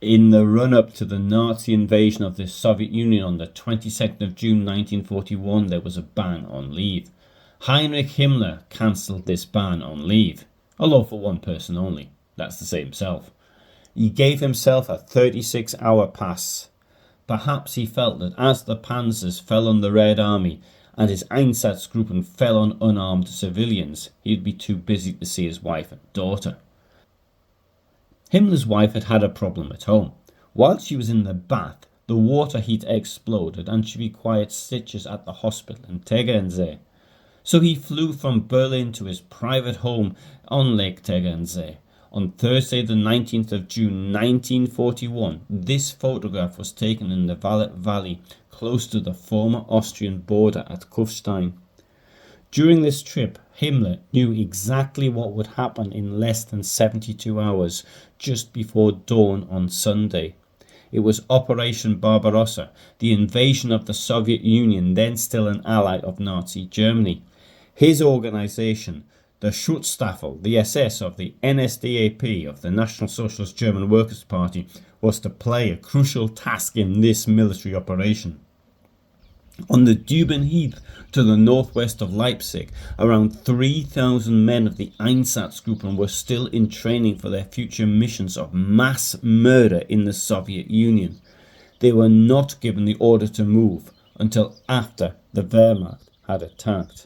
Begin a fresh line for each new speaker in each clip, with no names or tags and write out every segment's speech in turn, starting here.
In the run-up to the Nazi invasion of the Soviet Union on the 22nd of June 1941, there was a ban on leave. Heinrich Himmler cancelled this ban on leave, although for one person only, that's to say himself. He gave himself a 36-hour pass. Perhaps he felt that as the panzers fell on the Red Army and his Einsatzgruppen fell on unarmed civilians, he'd be too busy to see his wife and daughter. Himmler's wife had had a problem at home. While she was in the bath, the water heater exploded and she required stitches at the hospital in Tegernsee. So he flew from Berlin to his private home on Lake Tegernsee. On Thursday the 19th of June 1941, this photograph was taken in the Valette Valley, close to the former Austrian border at Kufstein. During this trip, Himmler knew exactly what would happen in less than 72 hours, just before dawn on Sunday. It was Operation Barbarossa, the invasion of the Soviet Union, then still an ally of Nazi Germany. His organisation, the Schutzstaffel, the SS of the NSDAP of the National Socialist German Workers' Party, was to play a crucial task in this military operation. On the Düben Heath to the northwest of Leipzig, around 3,000 men of the Einsatzgruppen were still in training for their future missions of mass murder in the Soviet Union. They were not given the order to move until after the Wehrmacht had attacked.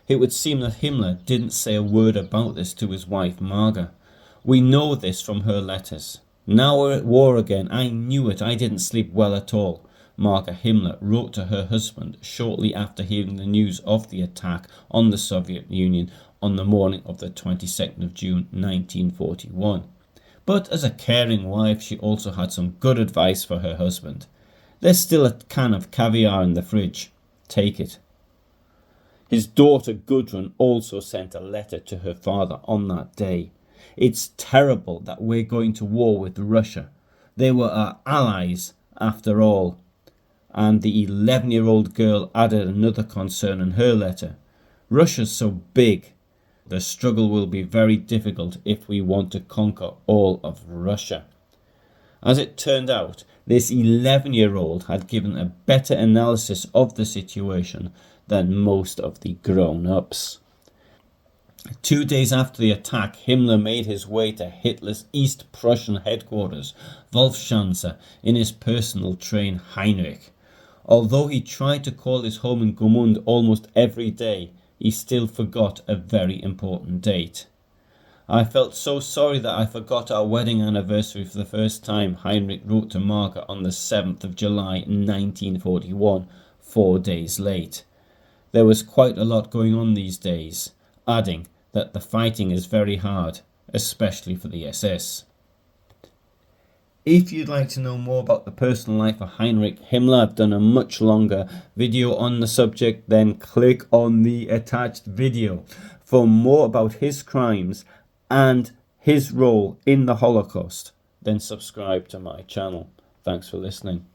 It would seem that Himmler didn't say a word about this to his wife Marga. We know this from her letters. "Now we're at war again. I knew it. I didn't sleep well at all," Marga Himmler wrote to her husband shortly after hearing the news of the attack on the Soviet Union on the morning of the 22nd of June 1941. But as a caring wife, she also had some good advice for her husband. "There's still a can of caviar in the fridge. Take it." His daughter Gudrun also sent a letter to her father on that day. "It's terrible that we're going to war with Russia. They were our allies after all." And the 11-year-old girl added another concern in her letter. "Russia's so big. The struggle will be very difficult if we want to conquer all of Russia." As it turned out, this 11-year-old had given a better analysis of the situation than most of the grown-ups. 2 days after the attack, Himmler made his way to Hitler's East Prussian headquarters, Wolfschanze, in his personal train Heinrich. Although he tried to call his home in Gmund almost every day, he still forgot a very important date. "I felt so sorry that I forgot our wedding anniversary for the first time," Heinrich wrote to Marga on the 7th of July 1941, 4 days late. "There was quite a lot going on these days," adding that the fighting is very hard, especially for the SS. If you'd like to know more about the personal life of Heinrich Himmler, I've done a much longer video on the subject, then click on the attached video for more about his crimes and his role in the Holocaust. Then subscribe to my channel. Thanks for listening.